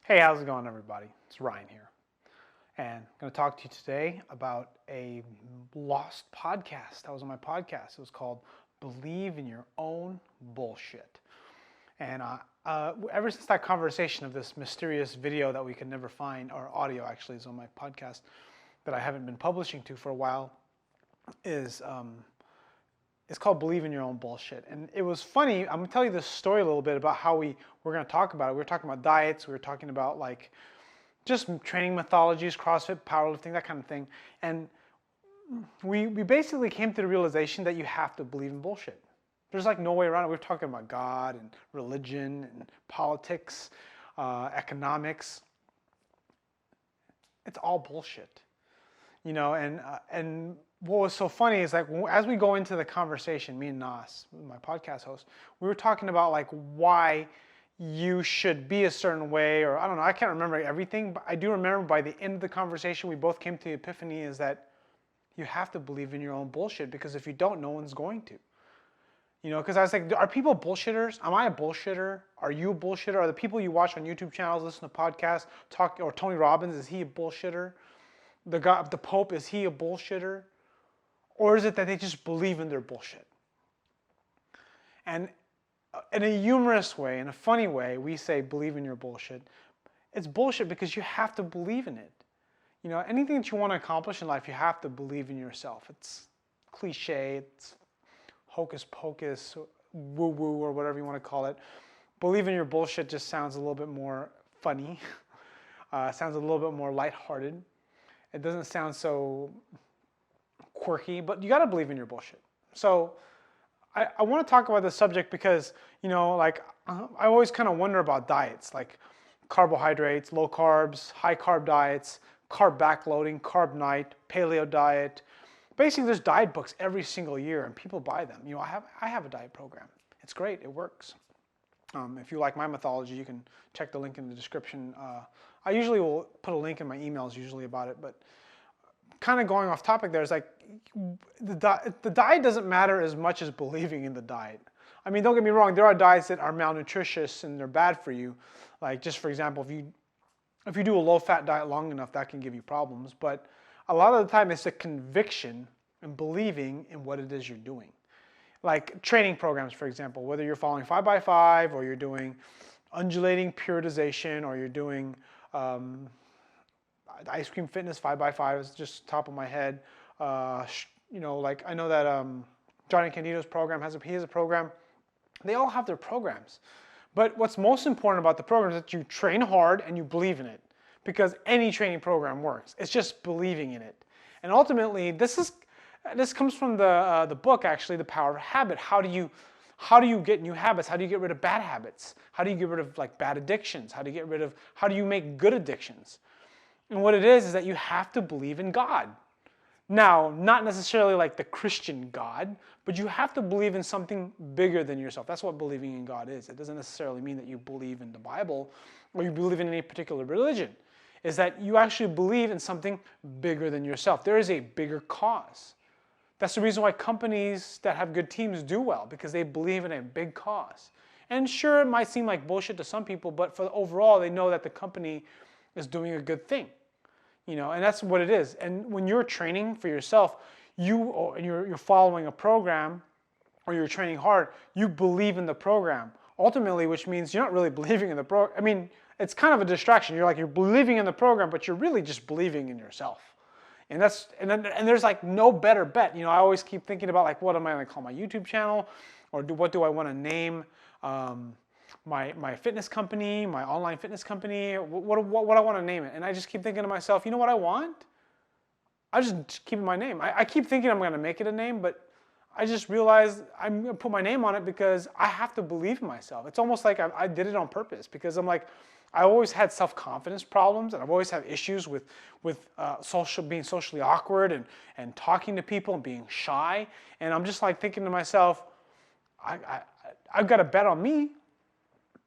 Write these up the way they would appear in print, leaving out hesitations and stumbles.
Hey, how's it going, everybody? It's Ryan here, and I'm going to talk to you today about a lost podcast. That was on my podcast. It was called Believe in Your Own Bullshit. And ever since that conversation of this mysterious video that we could never find, or audio actually is on my podcast, that I haven't been publishing to for a while, is it's called Believe in Your Own Bullshit. And it was funny. I'm going to tell you this story a little bit about how we're going to talk about it. We were talking about diets. We were talking about like just training methodologies, CrossFit, powerlifting, that kind of thing. And we basically came to the realization that you have to believe in bullshit. There's like no way around it. We were talking about God and religion and politics, economics. It's all bullshit. And what was so funny is like as we go into the conversation, me and Nas, my podcast host, we were talking about like why you should be a certain way, or I don't know, I can't remember everything, but I do remember by the end of the conversation, we both came to the epiphany is that you have to believe in your own bullshit, because if you don't, no one's going to. Because I was like, are people bullshitters? Am I a bullshitter? Are you a bullshitter? Are the people you watch on YouTube channels, listen to podcasts, or Tony Robbins, is he a bullshitter? The Pope, is he a bullshitter? Or is it that they just believe in their bullshit? And in a humorous way, in a funny way, we say believe in your bullshit. It's bullshit because you have to believe in it. Anything that you want to accomplish in life, you have to believe in yourself. It's cliche, it's hocus pocus, woo woo, or whatever you want to call it. Believe in your bullshit just sounds a little bit more funny. Sounds a little bit more lighthearted. It doesn't sound so quirky, but you got to believe in your bullshit. So I want to talk about this subject because, I always kind of wonder about diets, like carbohydrates, low carbs, high carb diets, carb backloading, carb night, paleo diet. Basically, there's diet books every single year and people buy them. I have a diet program. It's great. It works. If you like my methodology, you can check the link in the description. I usually will put a link in my emails usually about it, but kind of going off topic there is like the diet doesn't matter as much as believing in the diet. I mean, don't get me wrong, there are diets that are malnutritious and they're bad for you. Like just for example, if you do a low-fat diet long enough, that can give you problems. But a lot of the time it's a conviction and believing in what it is you're doing. Like training programs, for example, whether you're following 5x5 or you're doing undulating periodization or you're doing ice cream fitness 5x5 is just top of my head. Like I know that Johnny Candido's program has a program. They all have their programs. But what's most important about the program is that you train hard and you believe in it, because any training program works. It's just believing in it. And ultimately, this comes from the book, actually, The Power of Habit. How do you get new habits? How do you get rid of bad habits? How do you get rid of like bad addictions? How do you make good addictions? And what it is that you have to believe in God. Now, not necessarily like the Christian God, but you have to believe in something bigger than yourself. That's what believing in God is. It doesn't necessarily mean that you believe in the Bible or you believe in any particular religion. Is that you actually believe in something bigger than yourself. There is a bigger cause. That's the reason why companies that have good teams do well, because they believe in a big cause. And sure, it might seem like bullshit to some people, but for overall, they know that the company is doing a good thing, and that's what it is. And when you're training for yourself, you're following a program, or you're training hard, you believe in the program ultimately, which means you're not really believing in the program. I mean, it's kind of a distraction. You're believing in the program, but you're really just believing in yourself. And there's like no better bet. I always keep thinking about like, what am I going to call my YouTube channel, or what do I want to name my fitness company, my online fitness company, what I want to name it. And I just keep thinking to myself, you know what I want? I just keep my name. I keep thinking I'm going to make it a name, but I just realized I'm going to put my name on it because I have to believe in myself. It's almost like I did it on purpose, because I'm like, I always had self-confidence problems, and I've always had issues with being socially awkward and talking to people and being shy. And I'm just like thinking to myself, I've got to bet on me.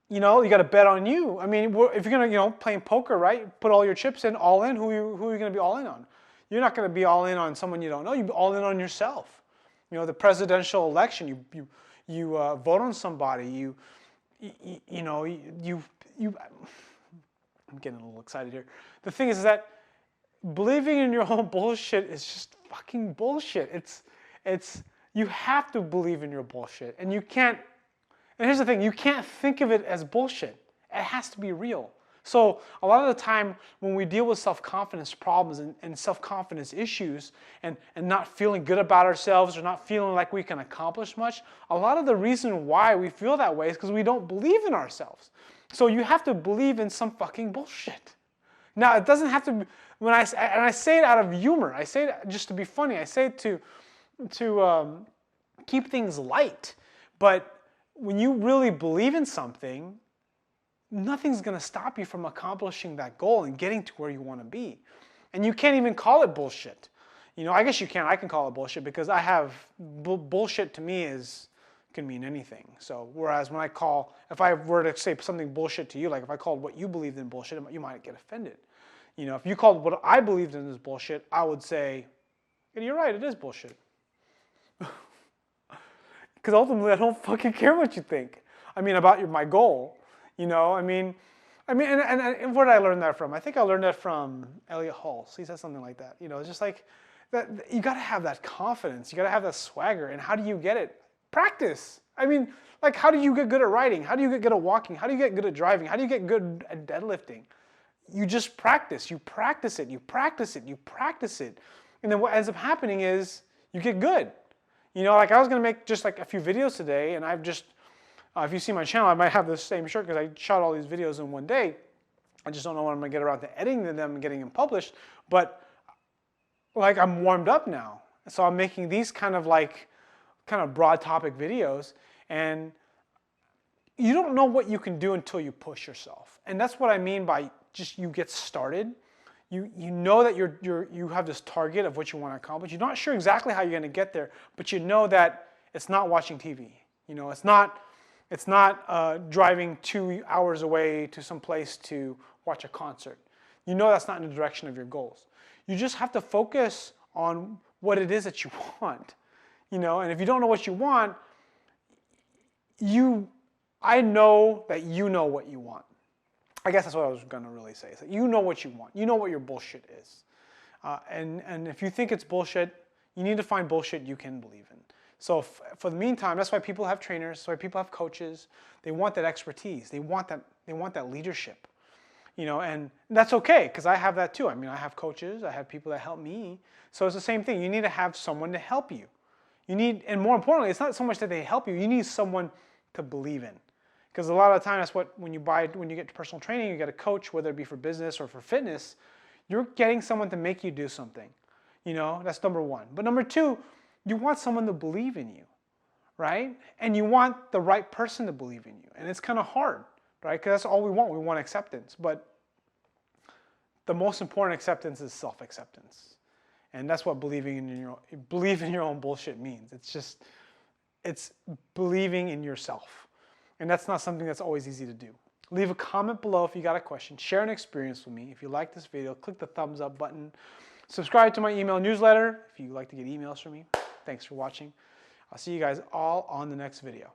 You got to bet on you. I mean, if you're gonna, playing poker, right? Put all your chips in, all in. Who are you gonna be all in on? You're not gonna be all in on someone you don't know. You be all in on yourself. The presidential election, you vote on somebody. You I'm getting a little excited here. The thing is that believing in your own bullshit is just fucking bullshit. You have to believe in your bullshit, and you can't. And here's the thing: you can't think of it as bullshit. It has to be real. So a lot of the time when we deal with self-confidence problems and self-confidence issues and not feeling good about ourselves or not feeling like we can accomplish much, a lot of the reason why we feel that way is because we don't believe in ourselves. So you have to believe in some fucking bullshit. Now, it doesn't have to be, and I say it out of humor. I say it just to be funny. I say it to keep things light. But when you really believe in something, nothing's going to stop you from accomplishing that goal and getting to where you want to be. And you can't even call it bullshit. You know, I guess you can. I can call it bullshit because I have bullshit to me can mean anything. So whereas if I were to say something bullshit to you, like if I called what you believed in bullshit, you might get offended. You know, if you called what I believed in as bullshit, I would say, you're right, it is bullshit. Because ultimately, I don't fucking care what you think. I mean, about my goal. You know, and where did I learn that from? I think I learned that from Elliot Hulse. He said something like that. You know, it's just like that. You got to have that confidence. You got to have that swagger. And how do you get it? Practice. I mean, like, how do you get good at writing? How do you get good at walking? How do you get good at driving? How do you get good at deadlifting? You just practice. You practice it. You practice it. You practice it. And then what ends up happening is you get good. You know, like I was gonna make just like a few videos today, and I've just if you see my channel, I might have the same shirt because I shot all these videos in one day. I just don't know when I'm going to get around to editing them and getting them published. But like I'm warmed up now. So I'm making these kind of broad topic videos. And you don't know what you can do until you push yourself. And that's what I mean by just you get started. You know that you have this target of what you want to accomplish. You're not sure exactly how you're going to get there, but you know that it's not watching TV. You know, it's not driving 2 hours away to some place to watch a concert. You know that's not in the direction of your goals. You just have to focus on what it is that you want. You know, and if you don't know what you want, I know that you know what you want. I guess that's what I was going to really say. Is that you know what you want. You know what your bullshit is. And if you think it's bullshit, you need to find bullshit you can believe in. So for the meantime, that's why people have trainers, that's why people have coaches. They want that expertise. They want that leadership. You know, and that's okay, because I have that too. I mean, I have coaches, I have people that help me. So it's the same thing. You need to have someone to help you. And more importantly, it's not so much that they help you, you need someone to believe in. Because a lot of the time, that's what, when you get personal training, you get a coach, whether it be for business or for fitness, you're getting someone to make you do something. You know, that's number one. But number two, you want someone to believe in you, right? And you want the right person to believe in you. And it's kind of hard, right? Because that's all we want. We want acceptance. But the most important acceptance is self-acceptance. And that's what believing in your own bullshit means. It's believing in yourself. And that's not something that's always easy to do. Leave a comment below if you got a question. Share an experience with me. If you like this video, click the thumbs up button. Subscribe to my email newsletter if you like to get emails from me. Thanks for watching. I'll see you guys all on the next video.